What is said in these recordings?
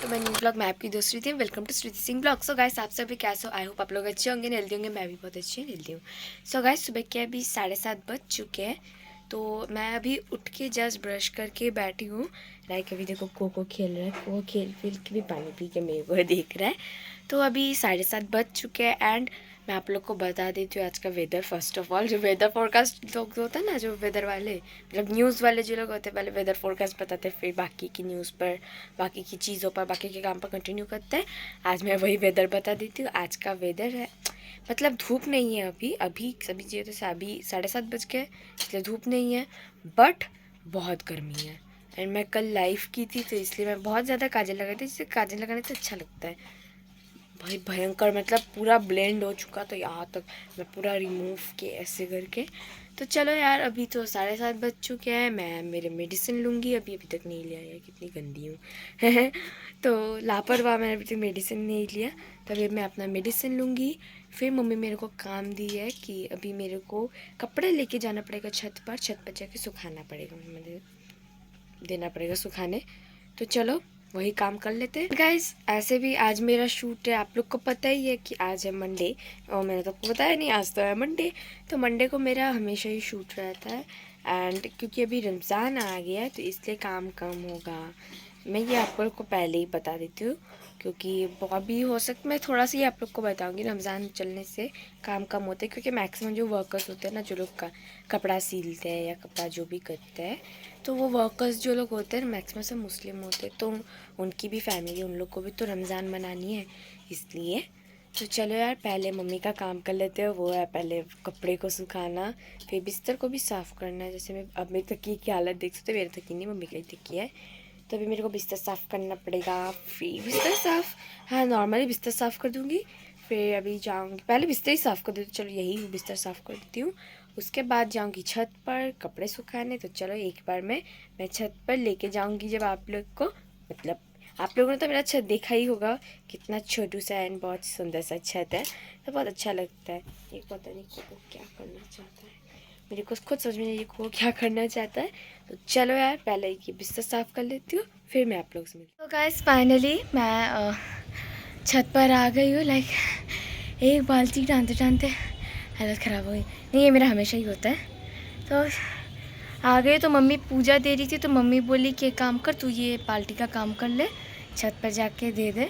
To my new blog. मैं आपकी दूसरी थी। Welcome to Shruti Singh blog. So guys, आप सभी कैसे हो? आई होप आप लोग अच्छे होंगे, हेल्दी होंगे। मैं भी बहुत अच्छी हेल्दी हूँ। सो गाइस, सुबह के अभी 7:30 बज चुके हैं। तो मैं अभी उठ के जस्ट ब्रश करके बैठी हूँ। लाइक अभी देखो कोको खेल रहा है। कोको खेल फिर के भी पानी पी के मेरे को देख रहा है। तो अभी 7:30 बज चुके हैं एंड मैं आप लोग को बता देती हूँ आज का वेदर। फर्स्ट ऑफ ऑल, जो वेदर फोरकास्ट लोग होता है ना, जो वेदर वाले मतलब न्यूज़ वाले जो लोग होते हैं, पहले वेदर फोरकास्ट बताते हैं, फिर बाकी की न्यूज़ पर, बाकी की चीज़ों पर, बाकी के काम पर कंटिन्यू करते हैं। आज मैं वही वेदर बता देती हूँ। आज का वेदर है मतलब धूप नहीं है अभी अभी सभी चीज़ों से। अभी 7:30 बज गए इसलिए धूप नहीं है, बट बहुत गर्मी है। एंड मैं कल लाइव की थी तो इसलिए मैं बहुत ज़्यादा काजल लगाई थी, जिससे काजल लगाने से अच्छा लगता है। भाई भयंकर मतलब पूरा ब्लेंड हो चुका, तो यहाँ तक मैं पूरा रिमूव किए ऐसे करके। तो चलो यार, अभी तो 7:30 बज चुके हैं। मैं मेरे मेडिसिन लूँगी। अभी तक नहीं लिया यार, कितनी गंदी हूँ तो लापरवाह, मैंने अभी तक मेडिसिन नहीं लिया। तो अभी मैं अपना मेडिसिन लूँगी। फिर मम्मी मेरे को काम दी है कि अभी मेरे को कपड़े लेके जाना पड़ेगा छत पर जाके सुखाना पड़ेगा, मुझे देना पड़ेगा सुखाने। तो चलो वही काम कर लेते हैं गाइस। ऐसे भी आज मेरा शूट है, आप लोग को पता ही है कि आज है मंडे। और मैंने तो आपको बताया नहीं, आज तो है मंडे। तो मंडे को मेरा हमेशा ही शूट रहता है। एंड क्योंकि अभी रमज़ान आ गया है तो इसलिए काम कम होगा। मैं ये आप लोग को पहले ही बता देती हूँ, क्योंकि बहुत भी हो सकता, मैं थोड़ा सा ही आप लोग को बताऊँगी। रमज़ान चलने से काम कम होते हैं, क्योंकि मैक्सिमम जो वर्कर्स होते हैं ना, जो लोग का कपड़ा सिलते हैं या कपड़ा जो भी करते हैं, तो वो वर्कर्स जो लोग होते हैं मैक्सिमम से मुस्लिम होते हैं। तो उनकी भी फैमिली, उन लोग को भी तो रमज़ान मनानी है, इसलिए। तो चलो यार, पहले मम्मी का काम कर लेते हैं। वो है पहले कपड़े को सुखाना, फिर बिस्तर को भी साफ़ करना है। जैसे मैं अब मेरे तकिए की हालत देख सकते हो, मेरे तकिए नहीं, मम्मी का ही तकिया है। तो अभी मेरे को बिस्तर साफ़ करना पड़ेगा। फिर बिस्तर साफ़, हाँ नॉर्मली बिस्तर साफ़ कर दूँगी। फिर अभी जाऊँगी, पहले बिस्तर ही साफ़ कर देती हूँ। चलो यही बिस्तर साफ़ कर देती हूँ। उसके बाद जाऊँगी छत पर कपड़े सुखाने। तो चलो एक बार मैं छत पर लेके जाऊँगी जब आप लोग को, मतलब आप लोगों ने तो मेरा छत देखा ही होगा, कितना छोटू सा एंड बहुत सुंदर सा छत है। तो बहुत अच्छा लगता है। ये पता नहीं को क्या करना चाहता है, मेरे को खुद समझ में नहीं को क्या करना चाहता है। तो चलो यार, पहले ये बिस्तर साफ़ कर लेती हूँ, फिर मैं आप लोग से मिलती हूँ। तो गाइस फाइनली मैं छत पर आ गई हूँ। लाइक एक बाल्टी टानते टानते हालत ख़राब हो गई। नहीं, ये मेरा हमेशा ही होता है। तो आ गए तो मम्मी पूजा दे रही थी, तो मम्मी बोली कि काम कर, तू ये बाल्टी का काम कर ले, छत पर जाके दे दे।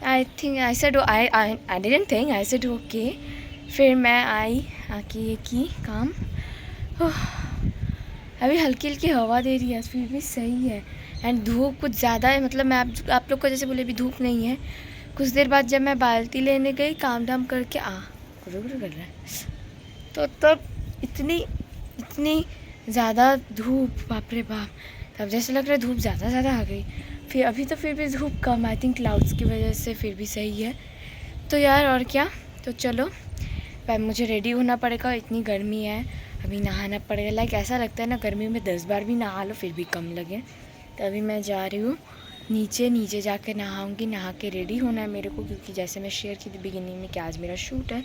I think I said I didn't think, I said okay. फिर मैं आई, आके ये की काम। अभी हल्की हल्की हवा दे रही है, फिर भी सही है। एंड धूप कुछ ज़्यादा है, मतलब मैं आप लोग को जैसे बोले अभी धूप नहीं है। कुछ देर बाद जब मैं बाल्टी लेने गई, काम धाम करके गुरु गुरु कर रहा है, तो तब इतनी इतनी ज़्यादा धूप, बाप रे बाप। तब जैसे लग रहा है धूप ज़्यादा आ गई। फिर अभी तो फिर भी धूप कम, आई थिंक क्लाउड्स की वजह से फिर भी सही है। तो यार और क्या, तो चलो मुझे रेडी होना पड़ेगा, इतनी गर्मी है। अभी नहाना पड़ेगा। लाइक ऐसा लगता है ना, गर्मी में 10 बार भी नहा लो फिर भी कम लगे। तो अभी मैं जा रही हूँ नीचे जाके नहाऊंगी। नहा के रेडी होना है मेरे को, क्योंकि जैसे मैं शेयर की थी बिगिनिंग में कि आज मेरा शूट है।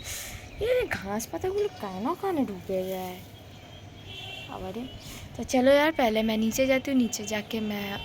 ये घास पता बोले खाना डूबे गया है हमारे। तो चलो यार, पहले मैं नीचे जाती हूँ, नीचे जाके मैं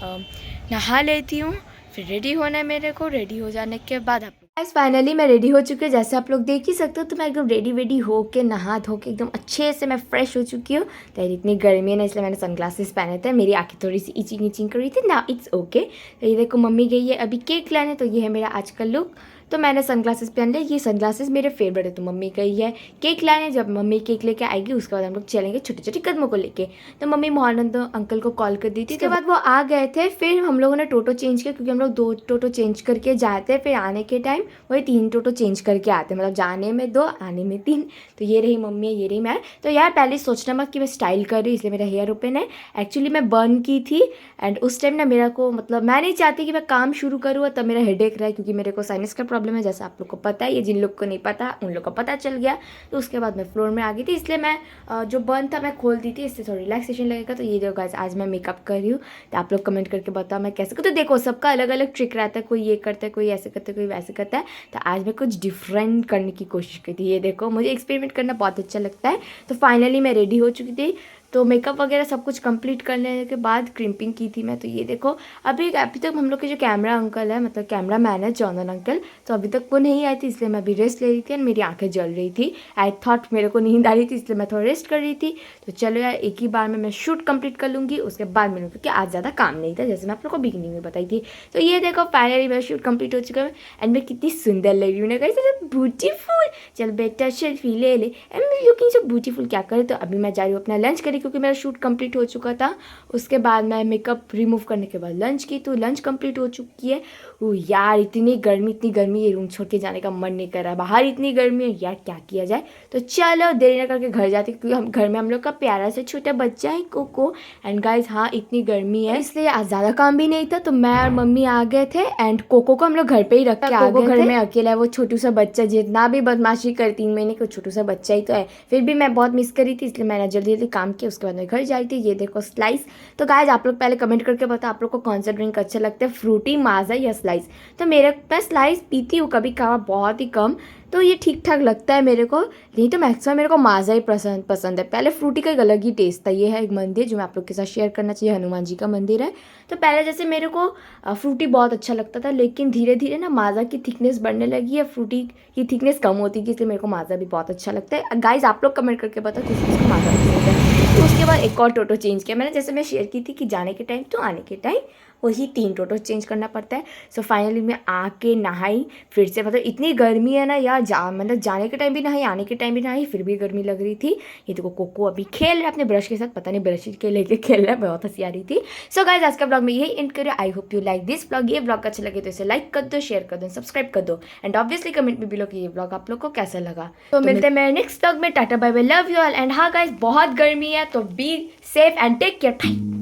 नहा लेती हूँ। फिर रेडी होना है मेरे को। रेडी हो जाने के बाद आप गाइस फाइनली मैं रेडी हो चुकी हूँ, जैसे आप लोग देख ही सकते हो। तो मैं एकदम रेडी हो के नहा धो के एकदम अच्छे से मैं फ्रेश हो चुकी हूँ। तो इतनी गर्मी है ना, इसलिए मैंने सनग्लासेस पहने थे। मेरी आँखें थोड़ी सी इचिंग कर रही थी ना, इट्स ओके। तो ये देखो मम्मी गई है अभी केक लाने, तो ये है मेरा आज का लुक। तो मैंने सनग्लासेस पहन लिया। ये सनग्लासेस मेरे फेवरेट है। तो मम्मी गई है केक लाने, जब मम्मी केक लेके आएगी उसके बाद हम लोग चलेंगे छोटे छोटे कदमों को लेके। तो मम्मी मोहनंद अंकल को कॉल कर दी थी, उसके बाद वो आ गए थे। फिर हम लोगों ने टोटो चेंज किया, क्योंकि हम लोग 2 टोटो चेंज करके जाते हैं। फिर आने के टाइम वही 3 टोटो चेंज करके आते हैं, मतलब जाने में 2 आने में 3। तो ये रही मम्मी, ये रही मैं। तो यार पहले सोचना मत कि मैं स्टाइल कर रही हूँ, इसलिए मेरा हेयर ओपन है। एक्चुअली मैं बर्न की थी एंड उस टाइम ना मेरा को, मतलब मैं नहीं चाहती कि मैं काम शुरू करूँ तब मेरा हेडेक रहा है, क्योंकि मेरे को साइनस का प्रॉब्लम है, जैसा आप लोग को पता है। ये जिन लोग को नहीं पता उन लोग को पता चल गया। तो उसके बाद मैं फ्लोर में आ गई थी, इसलिए मैं जो बर्न था मैं खोल दी थी, इससे थोड़ा रिलैक्सेशन लगेगा। तो ये देखो गाइस, आज मैं मेकअप कर रही हूँ। तो आप लोग कमेंट करके बताओ मैं कैसे करूँ। तो देखो सबका अलग अलग ट्रिक रहता है, कोई ये करता है, कोई ऐसे करता है, कोई वैसे करता है। तो आज मैं कुछ डिफरेंट करने की कोशिश की थी। ये देखो मुझे एक्सपेरिमेंट करना बहुत अच्छा लगता है। तो फाइनली मैं रेडी हो चुकी थी। तो मेकअप वगैरह सब कुछ कंप्लीट करने के बाद क्रिम्पिंग की थी मैं। तो ये देखो अभी तक हम लोग के जो कैमरा अंकल है, मतलब कैमरा मैन है चंदन अंकल, तो अभी तक वो नहीं आई थी, इसलिए मैं अभी रेस्ट ले रही थी। एंड मेरी आंखें जल रही थी। आई थॉट मेरे को नींद आ रही थी, इसलिए मैं थोड़ा रेस्ट कर रही थी। तो चलो यार एक ही बार में मैं शूट कंप्लीट कर लूँगी, उसके बाद मिलूँगी, क्योंकि आज ज़्यादा काम नहीं था, जैसे मैं आप लोग को बिगिनिंग में बताई थी। तो ये देखो फाइनली मेरा शूट कंप्लीट हो चुका है। एंड मैं कितनी सुंदर लग रही हूँ ना गाइस, ब्यूटीफुल। चल बेटा सेल्फी ले ले। एंड मैं लुकिंग सो ब्यूटीफुल, क्या करें। तो अभी मैं जा रही हूँ अपना लंच करी, क्योंकि मेरा शूट कंप्लीट हो चुका था। उसके बाद मैं मेकअप रिमूव करने के बाद लंच की, तो लंच कंप्लीट हो चुकी है। ओ यार इतनी गर्मी, ये रूम छोड़ के जाने का मन नहीं कर रहा। बाहर इतनी गर्मी है यार, क्या किया जाए। तो चलो देरी ना करके घर जाते, क्योंकि हम घर में हम लोग का प्यारा से छोटा बच्चा है कोको। एंड गाइज हाँ इतनी गर्मी है, इसलिए आज ज़्यादा काम भी नहीं था, तो मैं और मम्मी आ गए थे। एंड कोको को हम लोग घर पे ही रख के आ गए। घर में अकेला है, वो छोटू सा बच्चा, जितना भी बदमाशी कर 3 महीने का छोटू सा बच्चा ही तो है। फिर भी मैं बहुत मिस करी थी, इसलिए मैंने जल्दी जल्दी काम किया। उसके बाद मैं घर जाई थी। ये देखो स्लाइस। तो गाइज आप लोग पहले कमेंट करके बताओ आप लोग को कौन सा ड्रिंक अच्छा लगता है, फ्रूटी, माजा या स्लाइस। तो मैं स्लाइस पीती हूँ कभी कभार, बहुत ही कम, तो ये ठीक ठाक लगता है मेरे को। नहीं तो मैक्सिमम मेरे को माजा ही पसंद है। पहले फ्रूटी का एक अलग ही टेस्ट था। ये है एक मंदिर जो मैं आप लोग के साथ शेयर करना चाहिए, हनुमान जी का मंदिर है। तो पहले जैसे मेरे को फ्रूटी बहुत अच्छा लगता था, लेकिन धीरे धीरे ना माजा की थिकनेस बढ़ने लगी है, फ्रूटी की थिकनेस कम होती है, इसलिए मेरे को माजा भी बहुत अच्छा लगता है। गाइज आप लोग कमेंट करके बताओ किस किस को माजा पसंद है। तो उसके बाद एक और टोटो चेंज किया मैंने, जैसे मैं शेयर की थी कि जाने के टाइम तो आने के टाइम वही 3 टोटो चेंज करना पड़ता है। सो फाइनली मैं आके नहाई फिर से, मतलब इतनी गर्मी है ना यार, मतलब जाने के टाइम भी नहाई, आने के टाइम भी नहाई, फिर भी गर्मी लग रही थी। ये देखो कोको अभी खेल रहा है अपने ब्रश के साथ, पता नहीं ब्रश के लेके खेल रहा है, बहुत हंसी आ रही थी। सो गाइस आज का ब्लॉग में यही एंड करो। I hope you like this blog. ये ब्लॉग अच्छा लगे तो इसे लाइक कर दो, शेयर कर दो, सब्सक्राइब कर दो। एंड ऑब्वियसली कमेंट में बिलो कि ये ब्लॉग आप लोग को कैसा लगा। तो मिलते हैं मेरे नेक्स्ट ब्लॉग में। Tata bye bye, love you all. And हाँ गाइस बहुत गर्मी है, तो be safe and take care.